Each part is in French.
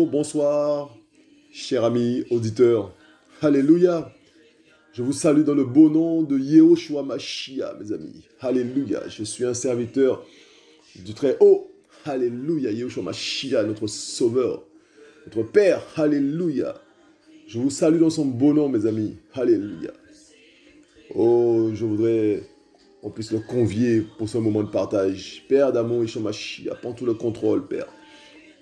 Bonjour, bonsoir, chers amis auditeurs. Alléluia. Je vous salue dans le beau nom de Yehoshua Mashiach, mes amis. Alléluia. Je suis un serviteur du Très-Haut. Alléluia. Yehoshua Mashiach, notre Sauveur, notre Père. Alléluia. Je vous salue dans son beau nom, mes amis. Alléluia. Oh, je voudrais qu'on puisse le convier pour ce moment de partage. Père d'amour, Yehoshua Mashiach, prends tout le contrôle, Père.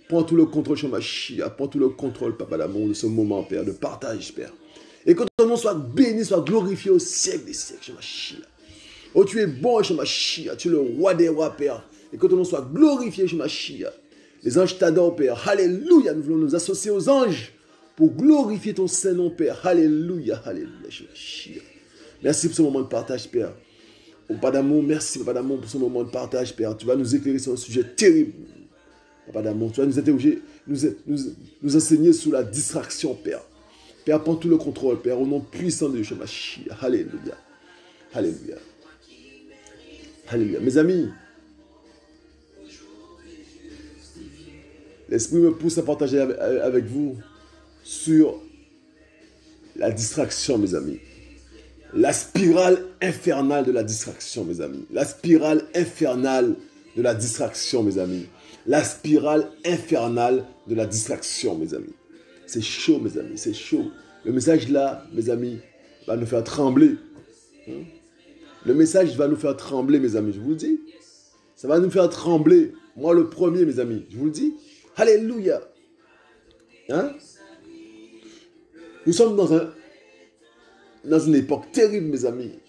Prends tout le contrôle, Yehoshua Mashiach. Prends tout le contrôle, Papa d'amour, de ce moment, Père, de partage, Père. Et que ton nom soit béni, soit glorifié au siècle des siècles, Yehoshua Mashiach. Oh, tu es bon, Yehoshua Mashiach. Tu es le roi des rois, Père. Et que ton nom soit glorifié, Yehoshua Mashiach. Les anges t'adorent, Père. Alléluia. Nous voulons nous associer aux anges pour glorifier ton Saint-Nom, Père. Alléluia. Alléluia, Yehoshua Mashiach. Merci pour ce moment de partage, Père. Oh, Papa d'amour, merci, Papa d'amour, pour ce moment de partage, Père. Tu vas nous éclairer sur un sujet terrible. Papa d'amour, tu vas nous interroger, nous enseigner sous la distraction, Père. Père, prends tout le contrôle, Père, au nom puissant de Yehoshua Mashiach. Alléluia. Alléluia. Alléluia. Mes amis, l'Esprit me pousse à partager avec vous sur la distraction, mes amis. La spirale infernale de la distraction, mes amis. La spirale infernale de la distraction, mes amis. La spirale infernale de la distraction, mes amis. C'est chaud, mes amis, c'est chaud. Le message là, mes amis, va nous faire trembler. Le message va nous faire trembler, mes amis, je vous le dis. Ça va nous faire trembler. Moi, le premier, mes amis, je vous le dis. Alléluia. Hein? Nous sommes dans une époque terrible, mes amis.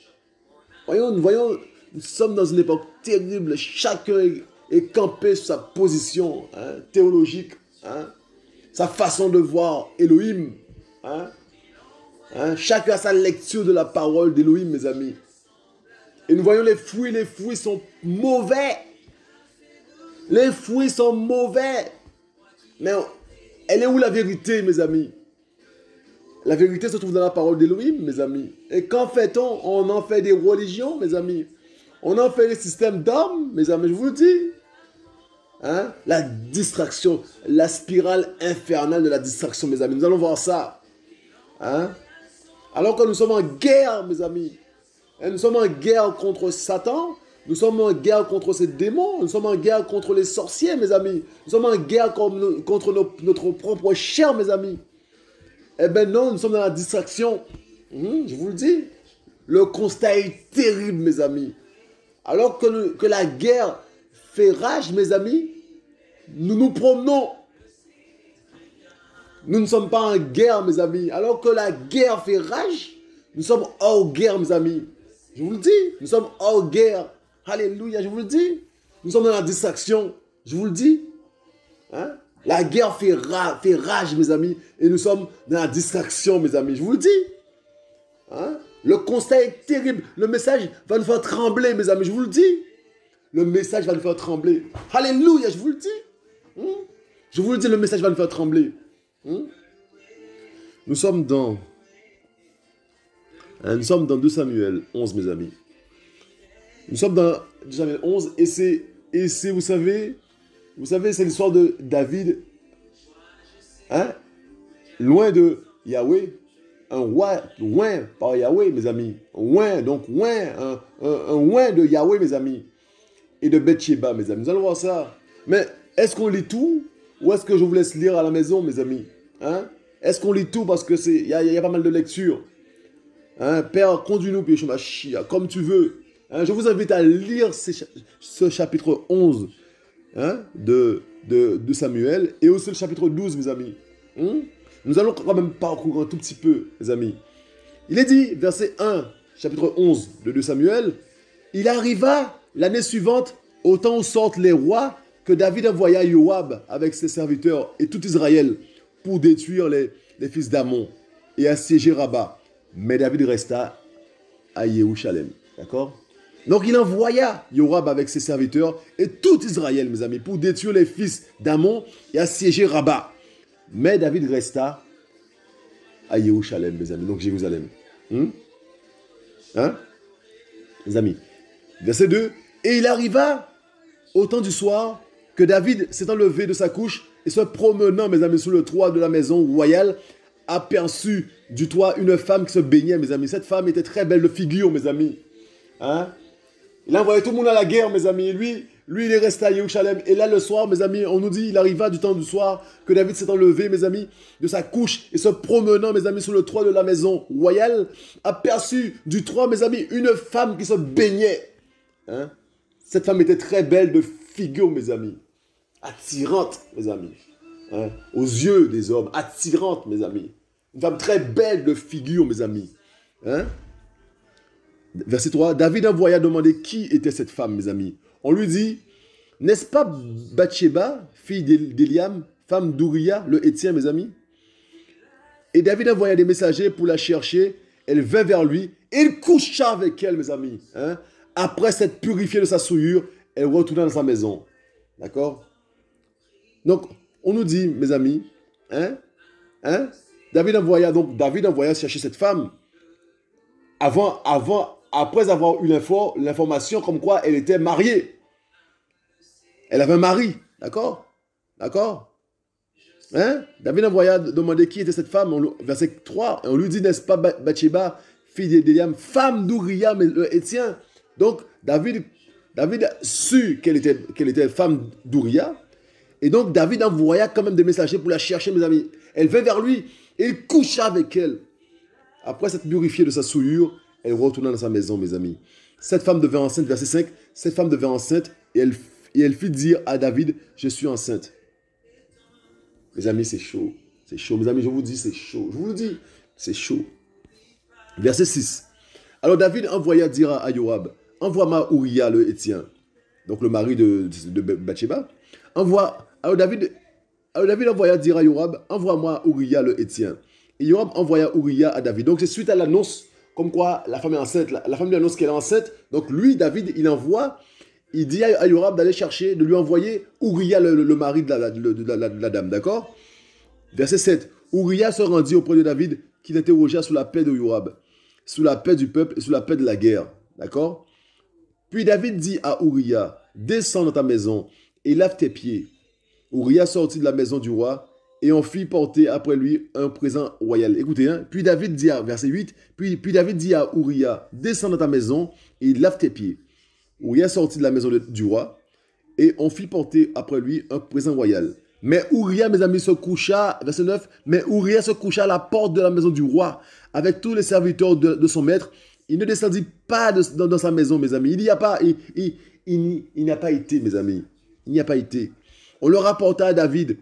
Voyons, nous sommes dans une époque terrible. Chacun est campé sur sa position théologique, sa façon de voir Elohim. Chacun a sa lecture de la parole d'Elohim, mes amis. Et nous voyons les fruits sont mauvais. Les fruits sont mauvais. Mais elle est où la vérité, mes amis? La vérité se trouve dans la parole d'Elohim, mes amis. Et qu'en fait-on? On en fait des religions, mes amis. On en fait des systèmes d'hommes, mes amis, je vous le dis. La distraction, la spirale infernale de la distraction, mes amis. Nous allons voir ça. Alors que nous sommes en guerre, mes amis. Nous sommes en guerre contre Satan. Nous sommes en guerre contre ses démons. Nous sommes en guerre contre les sorciers, mes amis. Nous sommes en guerre contre notre propre chair, mes amis. Eh bien non, nous sommes dans la distraction. Je vous le dis. Le constat est terrible, mes amis. Alors que la guerre fait rage, mes amis, nous nous promenons. Nous ne sommes pas en guerre, mes amis. Alors que la guerre fait rage, nous sommes hors guerre, mes amis. Je vous le dis, nous sommes hors guerre. Alléluia, je vous le dis. Nous sommes dans la distraction. Je vous le dis. La guerre fait rage, mes amis. Et nous sommes dans la distraction, mes amis. Je vous le dis. Le constat est terrible. Le message va nous faire trembler, mes amis. Je vous le dis. Le message va nous faire trembler. Alléluia, je vous le dis. Je vous le dis, le message va nous faire trembler. Nous sommes dans 2 Samuel 11, mes amis. Nous sommes dans 2 Samuel 11 et c'est vous savez, c'est l'histoire de David, loin de Yahweh, un roi loin par Yahweh, mes amis. Un loin de Yahweh, mes amis. Et de Bathsheba, mes amis. Nous allons voir ça. Mais est-ce qu'on lit tout? Ou est-ce que je vous laisse lire à la maison, mes amis? Est-ce qu'on lit tout? Parce que il y a pas mal de lectures. Père, conduis-nous, Yehoshua Mashiach, comme tu veux. Je vous invite à lire ce chapitre 11 de Samuel et aussi le chapitre 12, mes amis. Nous allons quand même parcourir un tout petit peu, mes amis. Il est dit, verset 1, chapitre 11 de 2 Samuel, « Il arriva l'année suivante, au temps où sortent les rois, que David envoya Joab avec ses serviteurs et tout Israël pour détruire les fils d'Ammon et assiéger Rabat. Mais David resta à Jérusalem. » D'accord? Donc il envoya Joab avec ses serviteurs et tout Israël, mes amis, pour détruire les fils d'Ammon et assiéger Rabat. Mais David resta à Jérusalem, mes amis. Donc Jérusalem. Les amis. Verset 2. « Et il arriva au temps du soir que David s'étant levé de sa couche et se promenant, mes amis, sur le toit de la maison royale, aperçut du toit une femme qui se baignait, mes amis. Cette femme était très belle de figure, mes amis. Hein? Il a envoyé tout le monde à la guerre, mes amis. Lui, il est resté à Jérusalem. Et là, le soir, mes amis, on nous dit, il arriva du temps du soir que David s'est enlevé, mes amis, de sa couche et se promenant, mes amis, sur le toit de la maison royale, aperçut du toit, mes amis, une femme qui se baignait. Hein? Cette femme était très belle de figure, mes amis. Attirante, mes amis. Hein? Aux yeux des hommes. Attirante, mes amis. Une femme très belle de figure, mes amis. Hein? Verset 3. David envoya demander qui était cette femme, mes amis. On lui dit, n'est-ce pas Bathsheba, fille d'Eliam, femme d'Uriah, le Héthien, mes amis? Et David envoya des messagers pour la chercher. Elle vint vers lui. Et il coucha avec elle, mes amis. Hein? Après s'être purifiée de sa souillure, elle retourna dans sa maison. D'accord? Donc, on nous dit, mes amis, David envoya chercher cette femme après avoir eu l'information comme quoi elle était mariée. Elle avait un mari, d'accord? D'accord? David envoya demander qui était cette femme, verset 3, et on lui dit, n'est-ce pas Bathsheba, fille d'Eliam, femme d'Uriah, le Héthien? Donc, David sut qu'elle était femme d'Uriah, et donc David envoya quand même des messagers pour la chercher, mes amis. Elle vint vers lui, et il coucha avec elle. Après s'être purifiée de sa souillure, elle retourna dans sa maison, mes amis. Cette femme devint enceinte, verset 5, cette femme devint enceinte, et elle fit dire à David, je suis enceinte. Mes amis, c'est chaud. C'est chaud, mes amis, je vous dis, c'est chaud. Je vous le dis, c'est chaud. Verset 6. Alors David envoya dire à Joab, envoie-moi Uriah le Héthien, donc le mari de Bathsheba. Alors David envoya dire à Joab, envoie-moi Uriah le Héthien. Et Joab envoya Uriah à David. Donc c'est suite à l'annonce, comme quoi la femme est enceinte. La femme lui annonce qu'elle est enceinte. Donc lui, David, il dit à Joab d'aller chercher, de lui envoyer Uriah le mari de la dame. D'accord? Verset 7. Uriah se rendit auprès de David, qui l'interrogea sous la paix de Joab, sous la paix du peuple et sous la paix de la guerre. D'accord? Puis David dit à Uriah, descends dans ta maison et lave tes pieds. Uriah sortit de la maison du roi et on fit porter après lui un présent royal. Écoutez, puis David dit verset 8, puis David dit à Uriah, descends dans ta maison et lave tes pieds. Uriah sortit de la maison du roi et on fit porter après lui un présent royal. Mais Uriah, mes amis, se coucha, verset 9, mais Uriah se coucha à la porte de la maison du roi avec tous les serviteurs de son maître. Il ne descendit pas dans sa maison, mes amis. Il n'y a pas été, mes amis. Il n'y a pas été. On le rapporta à David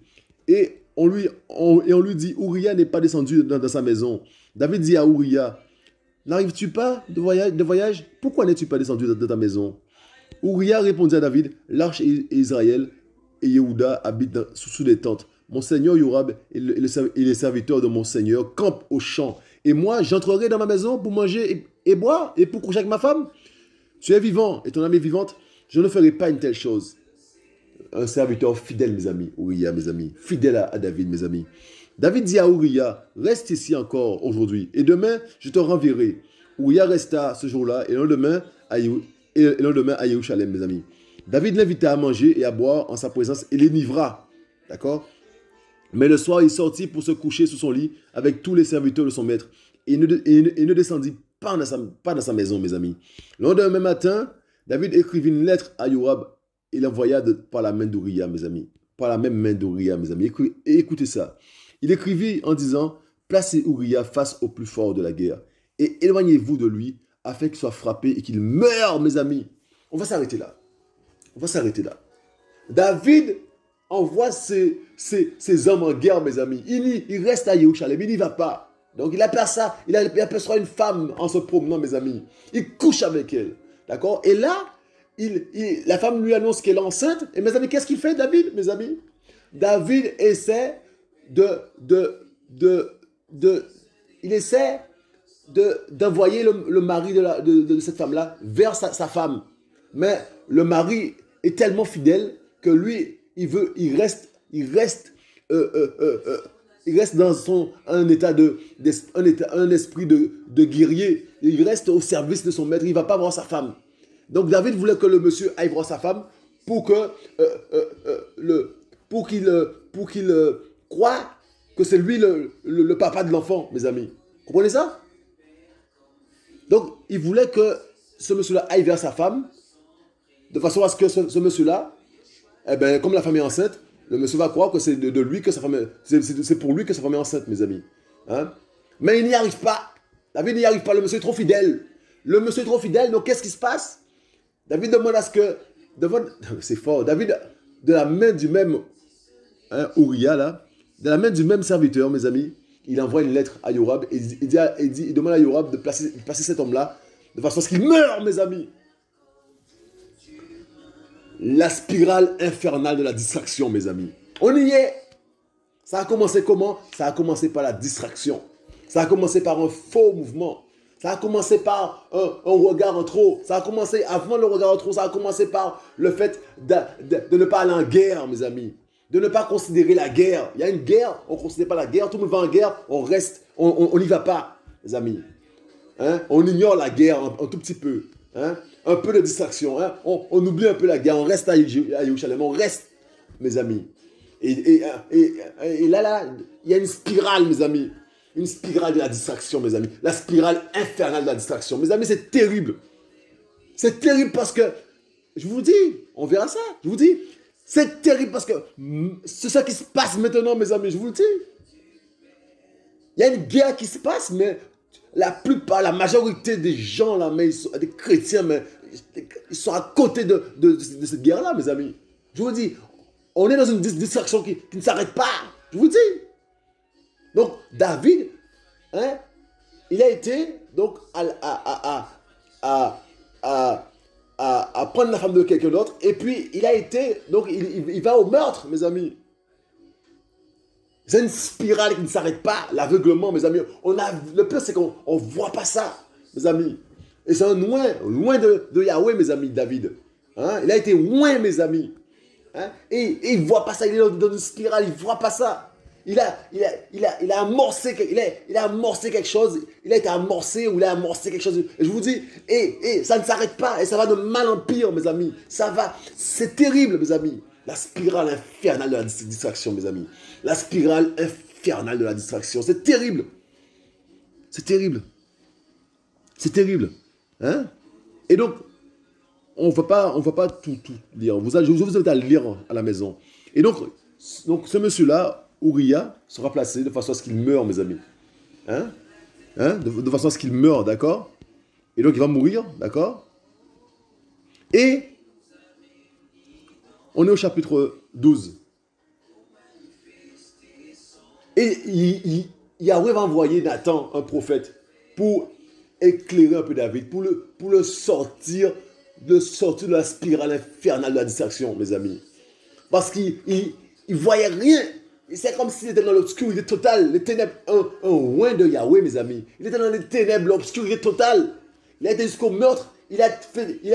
et on lui dit, Uriah n'est pas descendu dans sa maison. David dit à Uriah, n'arrives-tu pas de voyage? Pourquoi n'es-tu pas descendu dans ta maison? Uriah répondit à David, l'arche Israël et Yehuda habitent sous des tentes. Mon seigneur Joab et les serviteurs de mon seigneur campent au champ. Et moi, j'entrerai dans ma maison pour manger et boire et pour coucher avec ma femme. Tu es vivant et ton âme est vivante. Je ne ferai pas une telle chose. Un serviteur fidèle, mes amis. Uriah, mes amis. Fidèle à David, mes amis. David dit à Uriah, reste ici encore aujourd'hui et demain, je te renverrai. Uriah resta ce jour-là et le lendemain à Jérusalem, mes amis. David l'invita à manger et à boire en sa présence et l'enivra. D'accord? Mais le soir, il sortit pour se coucher sous son lit avec tous les serviteurs de son maître. Et ne descendit pas dans sa maison, mes amis. Le lendemain matin, David écrivit une lettre à Joab et l'envoya par la main d'Uriah, mes amis. Par la même main d'Uriah, mes amis. Écoutez ça. Il écrivit en disant, placez Uriah face au plus fort de la guerre et éloignez-vous de lui afin qu'il soit frappé et qu'il meure, mes amis. On va s'arrêter là. David envoie ses hommes en guerre, mes amis. Il reste à Jérusalem, il n'y va pas. Donc il aperçoit une femme en se promenant, mes amis. Il couche avec elle. D'accord? Et là, la femme lui annonce qu'elle est enceinte. Et mes amis, qu'est-ce qu'il fait, David, mes amis? David essaie d'envoyer le mari de cette femme-là vers sa femme. Mais le mari est tellement fidèle que lui, il reste dans un esprit de guerrier. Il reste au service de son maître. Il ne va pas voir sa femme. Donc David voulait que le monsieur aille voir sa femme pour que croie que c'est lui le papa de l'enfant, mes amis. Comprenez ça? Donc, il voulait que ce monsieur-là aille vers sa femme, de façon à ce que ce monsieur-là, eh ben, comme la femme est enceinte, le monsieur va croire que c'est de lui que sa femme c'est pour lui que sa femme est enceinte, mes amis. Hein? Mais il n'y arrive pas. David n'y arrive pas, le monsieur est trop fidèle. Le monsieur est trop fidèle, donc qu'est-ce qui se passe? David demande à ce que... C'est fort. David, de la main du même Uriah, là, de la main du même serviteur, mes amis, il envoie une lettre à Yorab et il demande à Yorab de placer cet homme-là de façon à ce qu'il meure, mes amis. La spirale infernale de la distraction, mes amis. On y est. Ça a commencé comment? Ça a commencé par la distraction. Ça a commencé par un faux mouvement. Ça a commencé par un regard en trop. Ça a commencé, avant le regard en trop, ça a commencé par le fait de ne pas aller en guerre, mes amis. De ne pas considérer la guerre. Il y a une guerre, on ne considère pas la guerre. Tout le monde va en guerre, on reste, on n'y va pas, mes amis. Hein? On ignore la guerre un tout petit peu. Hein? Un peu de distraction. Hein? On oublie un peu la guerre, on reste à Jérusalem, on reste, mes amis. Et là, il y a une spirale, mes amis. Une spirale de la distraction, mes amis. La spirale infernale de la distraction. Mes amis, c'est terrible. C'est terrible parce que, je vous dis, on verra ça, je vous dis, c'est terrible parce que c'est ça qui se passe maintenant, mes amis, je vous le dis. Il y a une guerre qui se passe, mais la plupart, la majorité des gens là, mais ils sont des chrétiens, mais ils sont à côté de cette guerre-là, mes amis. Je vous dis, on est dans une distraction qui ne s'arrête pas. Je vous dis. Donc, David, hein, il a été donc à prendre la femme de quelqu'un d'autre. Et puis, il a été, donc, il va au meurtre, mes amis. C'est une spirale qui ne s'arrête pas, l'aveuglement, mes amis. Le pire, c'est qu'on ne voit pas ça, mes amis. Et c'est un loin de Yahweh, mes amis, David. Hein? Il a été loin, mes amis. Hein? Et il ne voit pas ça, il est dans une spirale, il ne voit pas ça. Il a amorcé quelque chose, il a été amorcé ou il a amorcé quelque chose. Et je vous dis, et ça ne s'arrête pas, et ça va de mal en pire, mes amis. C'est terrible, mes amis. La spirale infernale de la distraction, mes amis. La spirale infernale de la distraction, c'est terrible. C'est terrible. C'est terrible. Hein? Et donc, on ne va pas tout lire. Je vous invite à le lire à la maison. Et donc ce monsieur-là, Uriah, sera placé de façon à ce qu'il meure, mes amis. Hein? De façon à ce qu'il meure, d'accord? Et donc il va mourir, d'accord? Et on est au chapitre 12. Et Yahweh va envoyer Nathan, un prophète, pour éclairer un peu David, pour le sortir de la spirale infernale de la distraction, mes amis. Parce qu'il ne voyait rien. C'est comme s'il était dans l'obscurité totale, les ténèbres, un loin de Yahweh, mes amis. Il était dans les ténèbres, l'obscurité totale. Il a été jusqu'au meurtre. Il a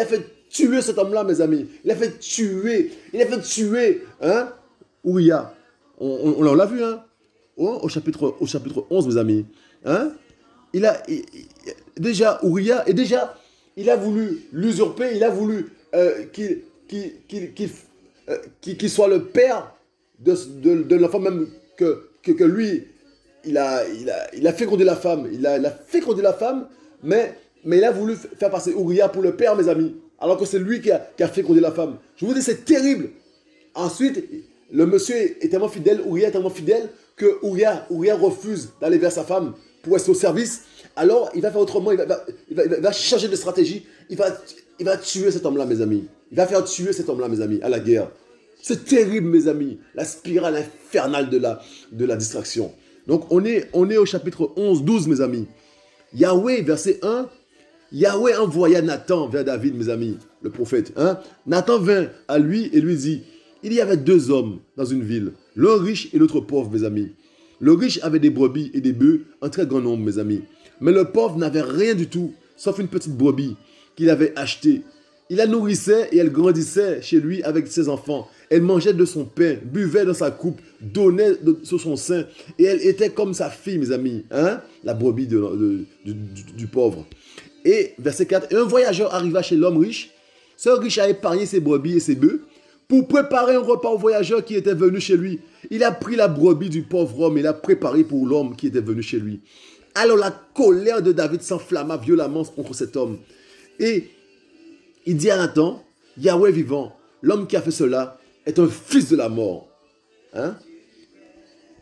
fait tuer cet homme-là, mes amis. Il a fait tuer, hein, Uriah. On l'a vu, hein, au chapitre 11, mes amis. Hein? Déjà, Uriah, il a voulu l'usurper, il a voulu qu'il soit le père de l'enfant même que lui, il a fécondé la femme. Il a fécondé la femme, mais il a voulu faire passer Uriah pour le père, mes amis. Alors que c'est lui qui a fécondé la femme. Je vous dis, c'est terrible. Ensuite, le monsieur est tellement fidèle, Uriah est tellement fidèle, que Uriah refuse d'aller vers sa femme pour rester au service. Alors, il va faire autrement, il va changer de stratégie. Il va tuer cet homme-là, mes amis. Il va faire tuer cet homme-là, mes amis, à la guerre. C'est terrible, mes amis. La spirale infernale de la distraction. Donc, on est au chapitre 11, 12, mes amis. Yahweh, verset 1. Yahweh envoya Nathan vers David, mes amis, le prophète. Hein? Nathan vint à lui et lui dit, il y avait deux hommes dans une ville, l'un riche et l'autre pauvre, mes amis. Le riche avait des brebis et des bœufs en très grand nombre, mes amis. Mais le pauvre n'avait rien du tout, sauf une petite brebis qu'il avait achetée. Il la nourrissait et elle grandissait chez lui avec ses enfants. Elle mangeait de son pain, buvait dans sa coupe, donnait sur son sein. Et elle était comme sa fille, mes amis. Hein? La brebis du pauvre. Et verset 4. Et un voyageur arriva chez l'homme riche. Ce riche a épargné ses brebis et ses bœufs pour préparer un repas au voyageur qui était venu chez lui. Il a pris la brebis du pauvre homme et l'a préparé pour l'homme qui était venu chez lui. Alors la colère de David s'enflamma violemment contre cet homme. Et il dit à Nathan, Yahweh vivant, l'homme qui a fait cela est un fils de la mort. Hein?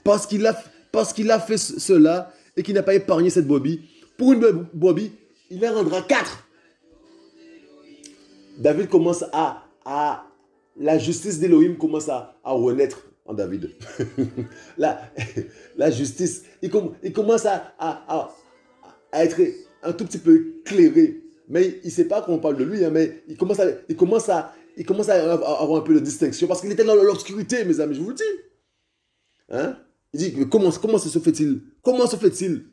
Parce qu'il a fait cela et qu'il n'a pas épargné cette brebis. Pour une brebis, il en rendra 4. David commence la justice d'Élohim commence à renaître en David. la justice, il commence à être un tout petit peu éclairé. Mais il ne sait pas qu'on parle de lui, hein, mais il commence à avoir un peu de distinction parce qu'il était dans l'obscurité, mes amis, je vous le dis. Hein? Il dit, comment se fait-il? Comment se fait-il?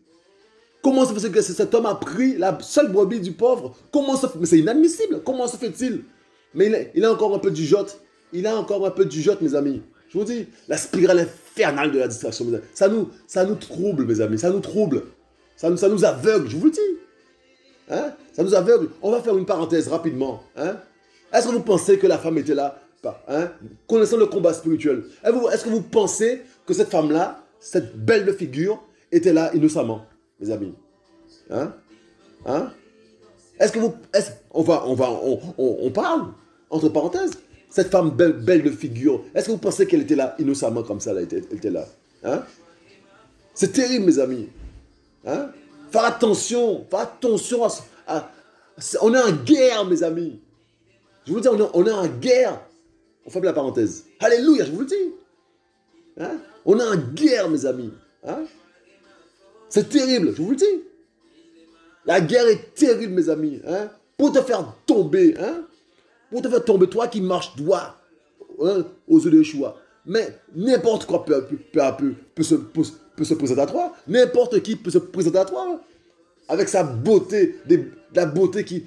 Comment se fait-il que cet homme a pris la seule brebis du pauvre? Mais c'est inadmissible. Comment se fait-il? Mais il a encore un peu du jote. Il a encore un peu du jote, mes amis. Je vous dis, la spirale infernale de la distraction, mes amis. Ça nous trouble, mes amis. Ça nous trouble. Ça nous aveugle, je vous le dis. Hein? Ça nous aveugle. On va faire une parenthèse rapidement. Hein? Est-ce que vous pensez que la femme était là? Hein? Connaissant le combat spirituel. Est-ce que vous pensez que cette femme-là, cette belle de figure, était là innocemment, mes amis? Hein? Hein? On parle, entre parenthèses. Cette femme belle de figure, est-ce que vous pensez qu'elle était là innocemment comme ça, elle était là? Hein? C'est terrible, mes amis. Hein? Faire attention on est en guerre, mes amis. Je vous dis, on est en guerre. On ferme la parenthèse. Alléluia, je vous le dis. Hein? On est en guerre, mes amis. Hein? C'est terrible, je vous le dis. La guerre est terrible, mes amis. Hein? Pour te faire tomber. Hein? Pour te faire tomber, toi qui marches droit, hein, aux yeux de Yeshua. Mais n'importe quoi peut se présenter à toi. N'importe qui peut se présenter à toi. Hein? Avec sa beauté, la beauté qui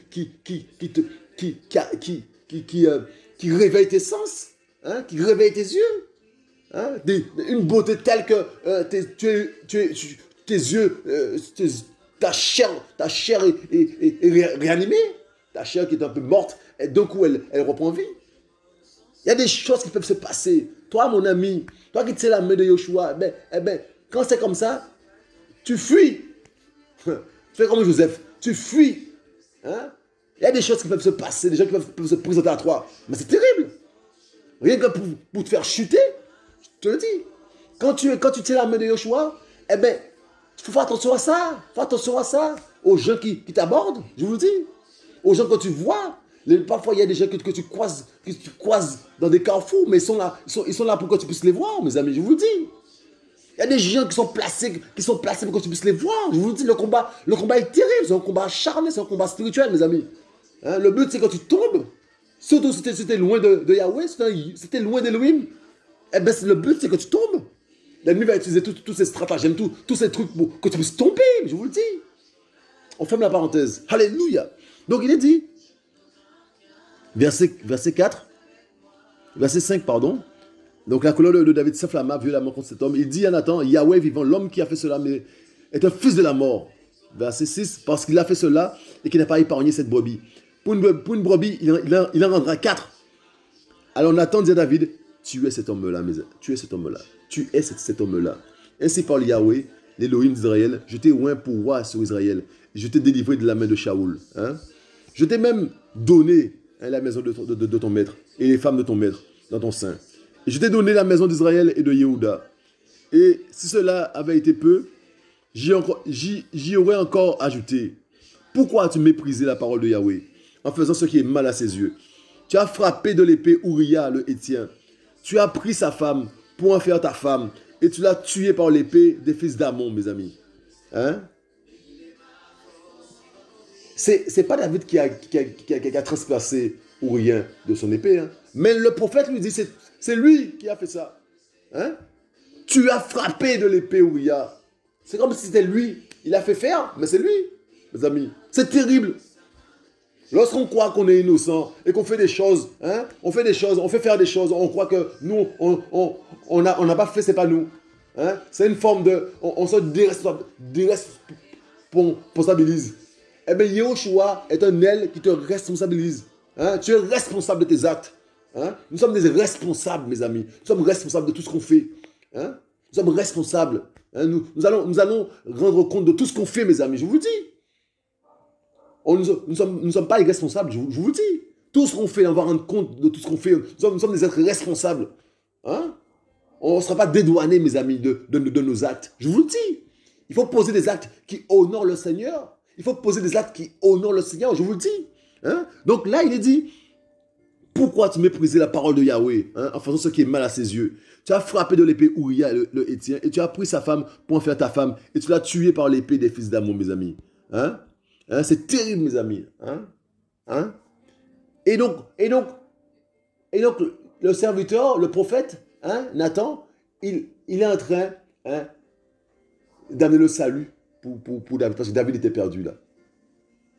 réveille tes sens, hein, qui réveille tes yeux. Hein, une beauté telle que tes yeux, ta chair est réanimée. Ta chair qui est un peu morte, et d'un coup, elle reprend vie. Il y a des choses qui peuvent se passer. Toi, mon ami, toi qui tiens la main de Yoshua, quand c'est comme ça, tu fuis. Tu fais comme Joseph, tu fuis. Hein? Il y a des choses qui peuvent se passer, des gens qui peuvent se présenter à toi. Mais c'est terrible. Rien que pour te faire chuter, je te le dis. Quand tu tiens la main de Yoshua, il faut faire attention à ça. Fais attention à ça. Aux gens qui t'abordent, je vous le dis. Aux gens que tu vois. Parfois, il y a des gens que tu croises dans des carrefours, mais ils sont là pour que tu puisses les voir, mes amis, je vous le dis. Il y a des gens qui sont placés pour que tu puisses les voir. Je vous le dis, le combat est terrible. C'est un combat acharné, c'est un combat spirituel, mes amis. Hein, le but, c'est que tu tombes. Surtout si c'était loin de Yahweh, si c'était loin d'Elohim. Le but, c'est que tu tombes. L'ennemi va utiliser tous ces stratagèmes, tous ces trucs pour que tu puisses tomber, je vous le dis. On ferme la parenthèse. Alléluia. Donc, il est dit, verset 4, verset 5, pardon. Donc la colère de David s'enflamma violemment contre cet homme. Il dit à Nathan, Yahweh vivant, l'homme qui a fait cela est un fils de la mort. Verset 6, parce qu'il a fait cela et qu'il n'a pas épargné cette brebis. Pour une brebis, il en rendra 4. Alors Nathan dit à David, tu es cet homme-là, tu es cet homme-là. Tu es cet homme-là. Ainsi parle Yahweh, l'Élohim d'Israël, je t'ai oint pour roi sur Israël. Je t'ai délivré de la main de Shaoul. Hein? Je t'ai même donné, hein, la maison de ton maître et les femmes de ton maître dans ton sein. Et je t'ai donné la maison d'Israël et de Yehuda. Et si cela avait été peu, j'y aurais encore ajouté. Pourquoi as-tu méprisé la parole de Yahweh en faisant ce qui est mal à ses yeux? Tu as frappé de l'épée Uriah le Héthien. Tu as pris sa femme pour en faire ta femme. Et tu l'as tué par l'épée des fils d'Amon, mes amis. Hein? C'est pas David qui a transpercé Uriah de son épée. Hein? Mais le prophète lui dit, c'est lui qui a fait ça. Hein? Tu as frappé de l'épée Uriah. C'est comme si c'était lui. Il a fait faire, mais c'est lui, mes amis. C'est terrible. Lorsqu'on croit qu'on est innocent et qu'on fait des choses, hein, on fait faire des choses, on croit que nous, on n'a pas fait, c'est pas nous. Hein? C'est une forme de... On se déresponsabilise. Eh bien, Yehoshua est un aile qui te responsabilise. Hein? Tu es responsable de tes actes. Hein? Nous sommes des responsables, mes amis. Nous sommes responsables de tout ce qu'on fait. Hein? Nous sommes responsables. Hein? Nous allons rendre compte de tout ce qu'on fait, mes amis. Je vous le dis. Nous ne sommes pas irresponsables, je vous le dis. Tout ce qu'on fait, on va rendre compte de tout ce qu'on fait. Nous sommes des êtres responsables. Hein? On ne sera pas dédouanés, mes amis, de nos actes. Je vous le dis. Il faut poser des actes qui honorent le Seigneur. Il faut poser des actes qui honorent le Seigneur, je vous le dis. Hein? Donc là, il est dit, pourquoi tu méprisais la parole de Yahweh, hein, en faisant ce qui est mal à ses yeux? Tu as frappé de l'épée Uriah, le Héthien, et tu as pris sa femme pour en faire ta femme, et tu l'as tué par l'épée des fils d'Ammon, mes amis. Hein? Hein? C'est terrible, mes amis. Hein? Hein? Et donc, le serviteur, le prophète, hein, Nathan, il est en train, hein, d'amener le salut pour David, parce que David était perdu là.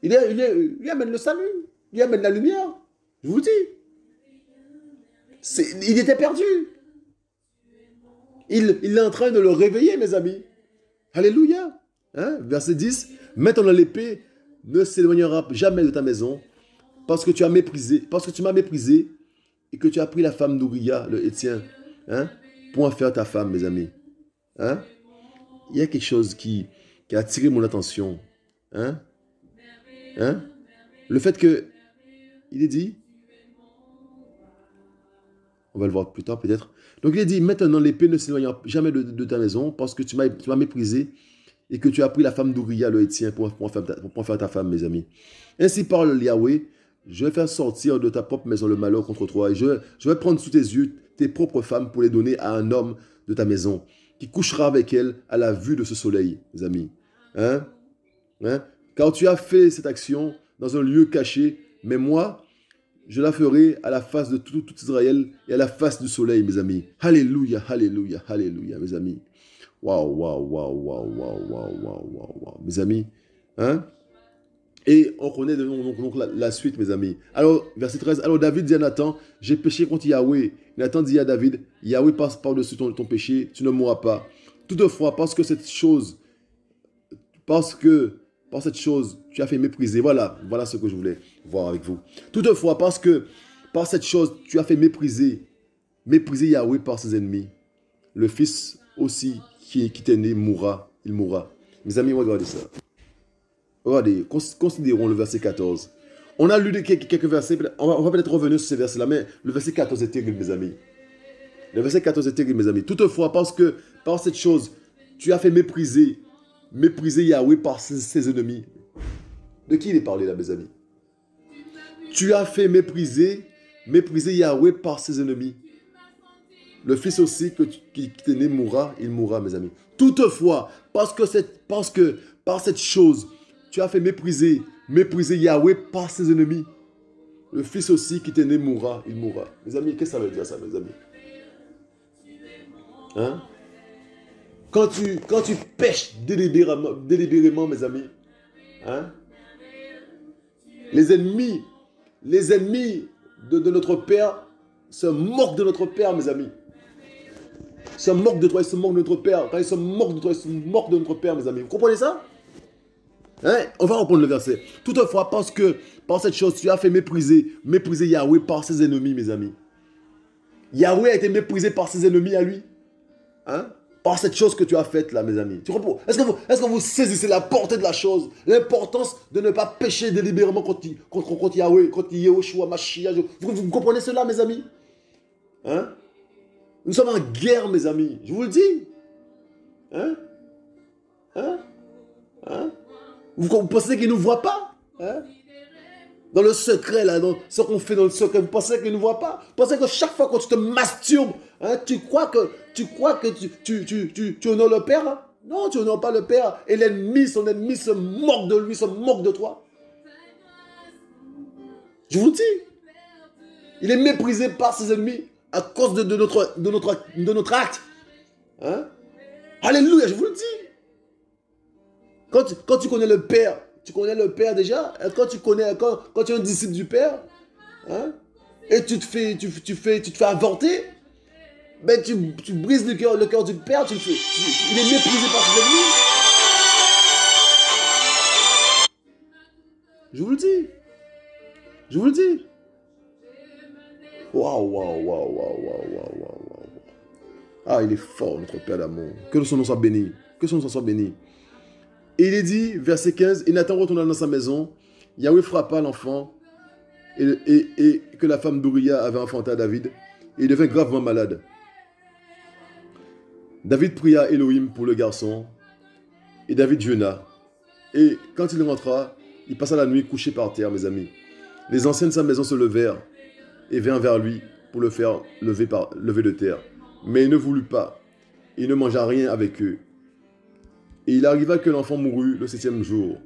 Il amène le salut, il amène la lumière, je vous le dis. Il était perdu. Il est en train de le réveiller, mes amis. Alléluia. Hein? Verset 10. Maintenant l'épée ne s'éloignera jamais de ta maison parce que tu m'as méprisé et que tu as pris la femme d'Uriah, le Héthien, hein, pour en faire ta femme, mes amis. Hein? Il y a quelque chose qui a attiré mon attention. Hein? Hein? Le fait que, il est dit, on va le voir plus tard peut-être. Donc il est dit, maintenant l'épée ne s'éloignera jamais de ta maison parce que tu m'as méprisé et que tu as pris la femme d'Uriah, le Héthien, pour en faire ta femme, mes amis. Ainsi parle Yahweh, je vais faire sortir de ta propre maison le malheur contre toi et je vais prendre sous tes yeux tes propres femmes pour les donner à un homme de ta maison qui couchera avec elle à la vue de ce soleil, mes amis. Hein? Hein? Car tu as fait cette action dans un lieu caché, mais moi, je la ferai à la face de tout Israël et à la face du soleil, mes amis. Alléluia, alléluia, alléluia, mes amis. Waouh, waouh, waouh, waouh, waouh, waouh, waouh, waouh, mes amis. Hein? Et on connaît donc la suite, mes amis. Alors, verset 13. Alors David dit à Nathan, j'ai péché contre Yahweh. Nathan dit à David, Yahweh passe par-dessus ton péché, tu ne mourras pas. Toutefois, parce que cette chose, par cette chose, tu as fait mépriser. Voilà ce que je voulais voir avec vous. Toutefois, parce que par cette chose, tu as fait mépriser Yahweh par ses ennemis. Le fils aussi qui t'est né mourra, il mourra. Mes amis, regardez ça. Regardez, considérons le verset 14. On a lu quelques versets, on va peut-être revenir sur ces versets-là, mais le verset 14 est terrible, mes amis. Le verset 14 est terrible, mes amis. Toutefois, parce que par cette chose, tu as fait mépriser Yahweh par ses ennemis. De qui il est parlé là, mes amis? Tu as fait mépriser Yahweh par ses ennemis. Le fils aussi qui t'est né mourra, il mourra, mes amis. Toutefois, parce que par cette chose, tu as fait mépriser Yahweh par ses ennemis. Le fils aussi qui t'est né mourra, il mourra. Mes amis, qu'est-ce que ça veut dire ça, mes amis? Hein? Quand tu pêches délibérément, mes amis, hein? Les ennemis de notre Père se moquent de notre Père, mes amis. Ils se moquent de toi, ils se moquent de notre Père. Quand ils se moquent de toi, ils se moquent de notre Père, mes amis. Vous comprenez ça? Hein? On va reprendre le verset. Toutefois, parce que par cette chose, tu as fait mépriser Yahweh par ses ennemis, mes amis. Yahweh a été méprisé par ses ennemis à lui. Hein? Par cette chose que tu as faite là, mes amis. Est-ce que vous saisissez la portée de la chose? L'importance de ne pas pécher délibérément contre Yahweh, contre Yehoshua, Mashiach. Vous comprenez cela, mes amis? Hein? Nous sommes en guerre, mes amis. Je vous le dis. Hein? Hein? Hein? Vous pensez qu'il ne nous voit pas? Hein? Dans le secret, là, dans ce qu'on fait dans le secret, vous pensez qu'il ne nous voit pas? Vous pensez que chaque fois que tu te masturbes, hein, tu crois que tu honores le Père? Hein? Non, tu honores pas le Père. Et son ennemi se moque de lui, se moque de toi. Je vous le dis. Il est méprisé par ses ennemis à cause de notre acte. Hein? Alléluia, je vous le dis. Quand tu connais le Père, tu connais le Père déjà. Quand tu es un disciple du Père, hein, et tu te fais avorter, ben tu brises le cœur du Père. Il est méprisé par ses ennemis. Je vous le dis. Je vous le dis. Waouh, waouh, waouh, waouh, waouh, waouh, waouh, waouh. Ah, il est fort, notre Père d'amour. Que son nom soit béni. Que son nom soit béni. Et il est dit, verset 15, et Nathan retourna dans sa maison. Yahweh frappa l'enfant et que la femme d'Uriah avait enfanté à David. Et il devint gravement malade. David pria Elohim pour le garçon. Et David jeûna. Et quand il rentra, il passa la nuit couché par terre, mes amis. Les anciens de sa maison se levèrent et vinrent vers lui pour le faire lever de terre. Mais il ne voulut pas. Il ne mangea rien avec eux. Et il arriva que l'enfant mourut le 7e jour.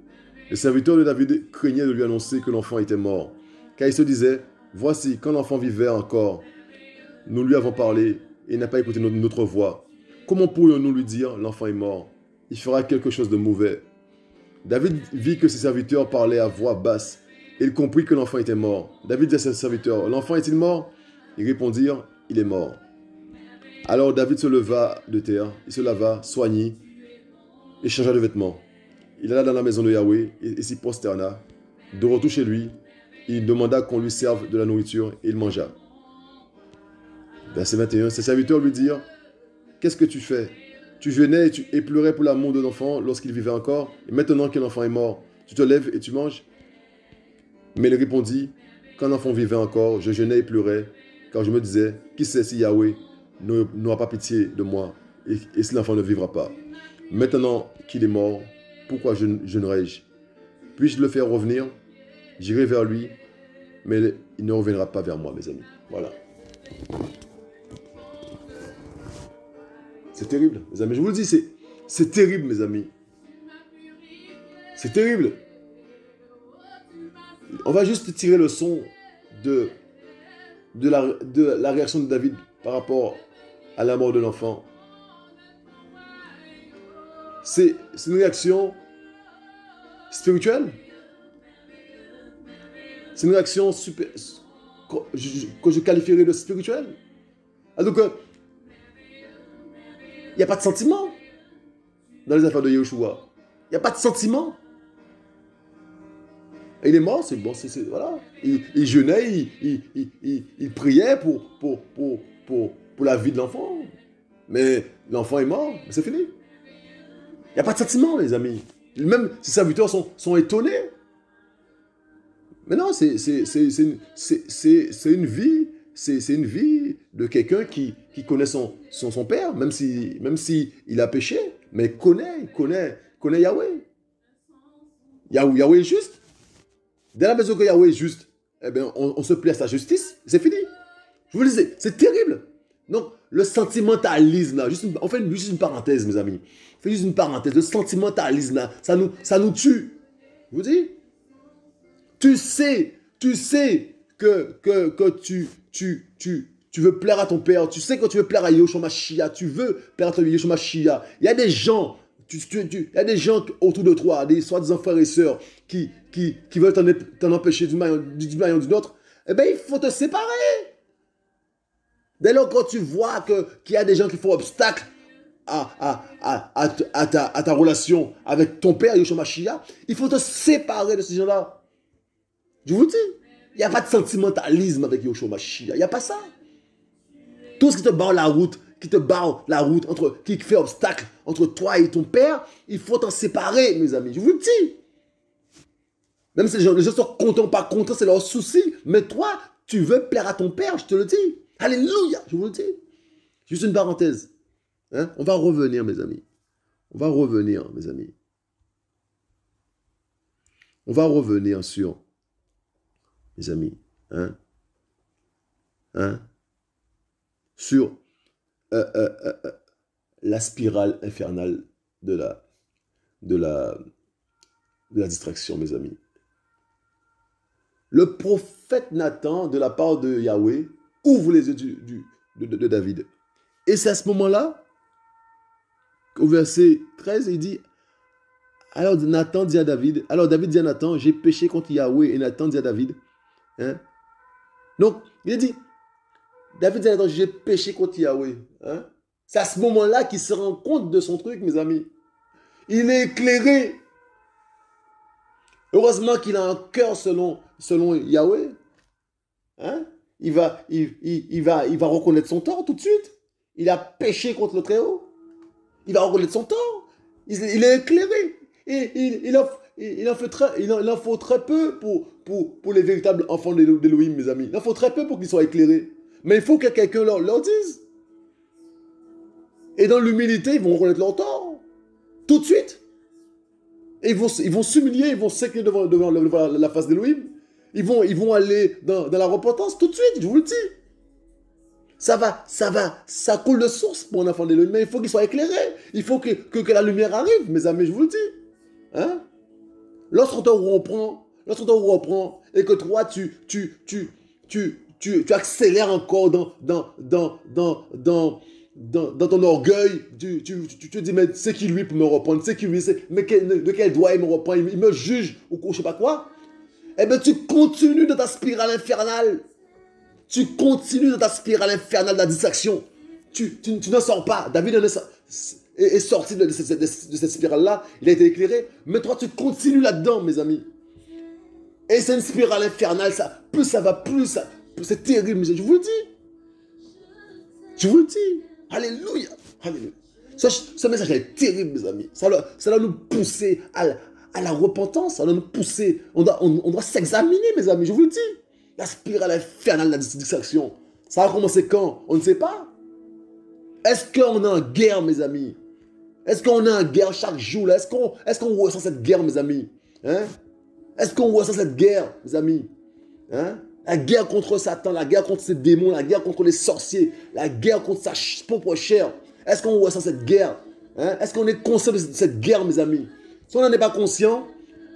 Les serviteurs de David craignaient de lui annoncer que l'enfant était mort. Car ils se disaient, voici, quand l'enfant vivait encore, nous lui avons parlé et il n'a pas écouté notre voix. Comment pourrions-nous lui dire, l'enfant est mort? Il fera quelque chose de mauvais. David vit que ses serviteurs parlaient à voix basse. Et il comprit que l'enfant était mort. David dit à ses serviteurs, l'enfant est-il mort? Ils répondirent, il est mort. Alors David se leva de terre, il se lava, soignit et changea de vêtements. Il alla dans la maison de Yahweh et s'y prosterna. De retour chez lui, il demanda qu'on lui serve de la nourriture et il mangea. Verset 21, ses serviteurs lui dirent, qu'est-ce que tu fais? Tu jeûnais et pleurais pour l'amour de l'enfant lorsqu'il vivait encore, et maintenant que l'enfant est mort, tu te lèves et tu manges? Mais il répondit, quand l'enfant vivait encore, je jeûnais et pleurais, car je me disais, qui sait si Yahweh n'aura pas pitié de moi, et si l'enfant ne vivra pas? Maintenant qu'il est mort, pourquoi jeûnerai-je? Puis-je le faire revenir? J'irai vers lui, mais il ne reviendra pas vers moi, mes amis. Voilà. C'est terrible, mes amis. Je vous le dis, c'est terrible, mes amis. C'est terrible. On va juste tirer le son de la réaction de David par rapport à la mort de l'enfant. C'est une réaction spirituelle. C'est une réaction que je qualifierais de spirituelle. Donc, il n'y a pas de sentiment dans les affaires de Yahushua. Il n'y a pas de sentiment. Et il est mort, c'est bon, voilà. Il jeûnait, il priait pour la vie de l'enfant. Mais l'enfant est mort, c'est fini. Il n'y a pas de sentiment, les amis. Même ses serviteurs sont étonnés. Mais non, c'est une vie. C'est une vie de quelqu'un qui connaît son père, même si il a péché, mais il connaît Yahweh. Yahweh est juste. Dès la mesure que Yahweh est juste, eh bien, on se plie à sa justice, c'est fini. Je vous le disais, c'est terrible. Donc, le sentimentalisme, là, on fait juste une parenthèse, mes amis. On fait juste une parenthèse. Le sentimentalisme, là, ça nous tue. Je vous dis, tu sais que tu veux plaire à ton père, tu sais que tu veux plaire à Yahushua Mashiach, tu veux plaire à Yahushua Mashiach. Il y a des gens, il y a des gens autour de toi, des soi-disant frères et sœurs, qui veulent t'en empêcher d'une manière ou d'une autre. Eh bien, il faut te séparer. Dès lors, quand tu vois qu'il y a des gens qui font obstacle à ta relation avec ton père, Yahushua Mashiach, il faut te séparer de ces gens-là. Je vous dis, il n'y a pas de sentimentalisme avec Yahushua Mashiach. Il n'y a pas ça. Tout ce qui te barre la route, qui fait obstacle entre toi et ton père, il faut t'en séparer, mes amis. Je vous le dis. Même si les gens sont contents, pas contents, c'est leur souci. Mais toi, tu veux plaire à ton père, je te le dis. Alléluia, je vous le dis. Juste une parenthèse. Hein? On va revenir, mes amis. On va revenir, mes amis. On va revenir sur, mes amis, sur la spirale infernale de la distraction, mes amis. Le prophète Nathan, de la part de Yahweh, ouvre les yeux de David. Et c'est à ce moment-là, au verset 13, il dit, alors David dit à Nathan, j'ai péché contre Yahweh. Et Nathan dit à David, donc, il dit, David dit à Nathan, j'ai péché contre Yahweh. C'est à ce moment-là qu'il se rend compte de son truc, mes amis. Il est éclairé. Heureusement qu'il a un cœur selon Yahweh. il va reconnaître son tort tout de suite. Il a péché contre le Très-Haut. Il va reconnaître son tort. Il est éclairé. Et il en faut très peu pour les véritables enfants d'Élohim, mes amis. Il en faut très peu pour qu'ils soient éclairés. Mais il faut que quelqu'un leur dise. Et dans l'humilité, ils vont reconnaître leur tort. Tout de suite. Et ils vont s'humilier, ils vont s'incliner devant la face d'Élohim. Ils vont aller dans la repentance tout de suite, je vous le dis. Ça coule de source pour un enfant d'Élohim, mais il faut qu'il soit éclairé. Il faut que la lumière arrive, mes amis, je vous le dis. Hein? Lorsqu'on te reprend, et que toi, tu accélères encore dans ton orgueil, tu te dis, mais c'est qui lui pour me reprendre, c'est qui lui, mais de quel droit il me reprend, il me juge, ou je sais pas quoi. Eh bien, tu continues dans ta spirale infernale. Tu continues dans ta spirale infernale de la distraction. Tu n'en sors pas. David est sorti de cette spirale-là. Il a été éclairé. Mais toi, tu continues là-dedans, mes amis. Et c'est une spirale infernale. Plus ça va, c'est terrible. Je vous le dis. Je vous le dis. Alléluia. Alléluia. Ce message est terrible, mes amis. Ça doit nous pousser à la repentance. Ça doit nous pousser. On doit s'examiner, mes amis. Je vous le dis. La spirale infernale de la distraction. Ça va commencer quand? On ne sait pas. Est-ce qu'on est en guerre, mes amis? Est-ce qu'on est en guerre chaque jour là? Est-ce qu'on ressent cette guerre, mes amis? Hein? Est-ce qu'on ressent cette guerre, mes amis? Hein? La guerre contre Satan, la guerre contre ses démons, la guerre contre les sorciers, la guerre contre sa propre chair. Est-ce qu'on ressent cette guerre? Hein? Est-ce qu'on est conscient de cette guerre, mes amis? Si on n'en est pas conscient,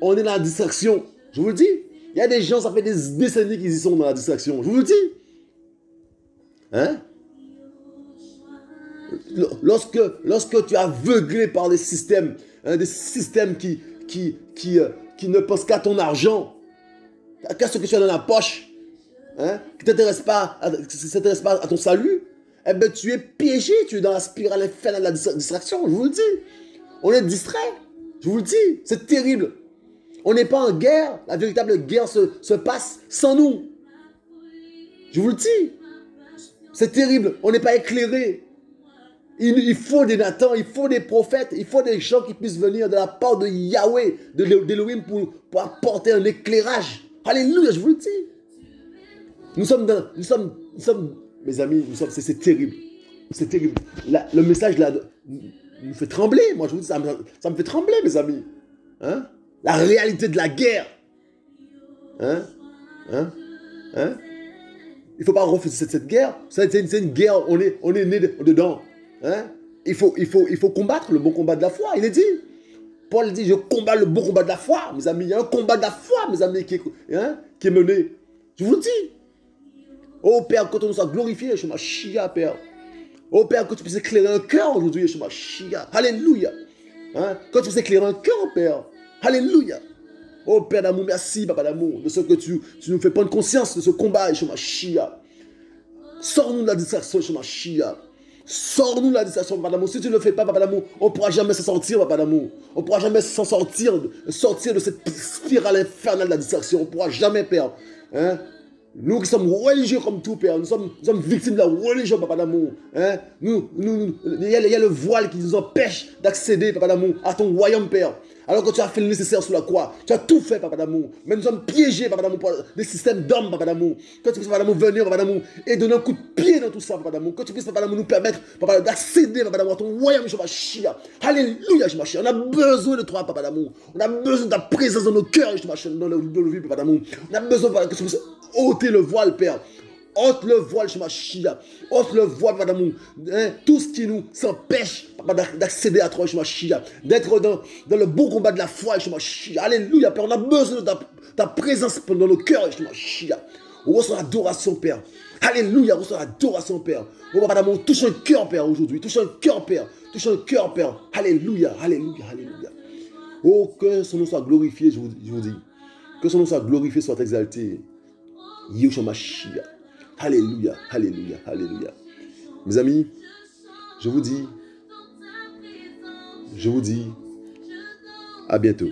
on est dans la distraction. Je vous le dis. Il y a des gens, ça fait des décennies qu'ils y sont dans la distraction. Je vous le dis. Hein? Lorsque tu es aveuglé par des systèmes qui ne pensent qu'à ton argent, qu'à ce que tu as dans la poche, hein, qui ne s'intéressent pas à ton salut, eh bien, tu es piégé, tu es dans la spirale infernale de la distraction. Je vous le dis. On est distrait. Je vous le dis. C'est terrible. On n'est pas en guerre. La véritable guerre se passe sans nous. Je vous le dis. C'est terrible. On n'est pas éclairé. Il faut des Nathan, il faut des prophètes, il faut des gens qui puissent venir de la part de Yahweh, d'Elohim pour apporter un éclairage. Alléluia, je vous le dis. Nous sommes, mes amis, c'est terrible. C'est terrible. Le message là nous fait trembler. Moi, je vous dis, ça me fait trembler, mes amis. Hein? La réalité de la guerre. Hein? Hein? Hein? Il ne faut pas refuser cette guerre. C'est une guerre, on est né dedans. Hein? Il faut combattre le bon combat de la foi. Il est dit. Paul dit, je combats le bon combat de la foi, mes amis. Il y a un combat de la foi, mes amis, qui est mené. Je vous le dis. Oh Père, que ton nom soit glorifié, je m'achia, Père. Oh Père, que tu puisses éclairer un cœur aujourd'hui, je m'achia. Alléluia. Hein? Que tu puisses éclairer un cœur, Père. Alléluia. Oh Père d'amour, merci, Papa d'amour, de ce que tu nous fais prendre conscience de ce combat, je m'achia. Sors-nous de la distraction, je m'achia. Sors-nous de la distraction, Papa d'amour. Si tu ne le fais pas, Papa d'amour, on ne pourra jamais s'en sortir, Papa d'amour. On ne pourra jamais s'en sortir de cette spirale infernale de la distraction. On ne pourra jamais, Père. Hein? Nous qui sommes religieux comme tout, Père, nous sommes victimes de la religion, Papa d'amour. Hein? Il y a le voile qui nous empêche d'accéder, Papa d'amour, à ton royaume, Père. Alors que tu as fait le nécessaire sur la croix. Tu as tout fait, Papa d'amour. Mais nous sommes piégés, Papa d'amour, par des systèmes d'hommes, Papa d'amour. Que tu puisses, Papa d'amour, venir, Papa d'amour, et donner un coup de pied dans tout ça, Papa d'amour. Que tu puisses, Papa d'amour, nous permettre, Papa, d'accéder, Papa d'amour, à ton royaume, je m'achia. Alléluia, je m'achia. On a besoin de toi, Papa d'amour. On a besoin de ta présence dans nos cœurs, je m'achia, dans le vie, Papa d'amour. On a besoin, Papa, que tu puisses ôter le voile, Père. Ôte le voile, je m'achia. Ôte le voile, Papa d'amour. Tout ce qui nous empêche, Papa, d'accéder à toi, je m'achia. D'être dans le bon combat de la foi, je m'achia. Alléluia, Père. On a besoin de ta présence dans nos cœurs, je m'achia. On reçoit l'adoration, Père. Alléluia, on reçoit l'adoration, Père. Oh, Papa d'amour, touche un cœur, Père, aujourd'hui. Touche un cœur, Père. Touche un cœur, Père. Alléluia, alléluia, alléluia. Oh, que son nom soit glorifié, je vous dis. Que son nom soit glorifié, soit exalté. Yeshua Mashiach. Alléluia, alléluia, alléluia. Mes amis, je vous dis, à bientôt.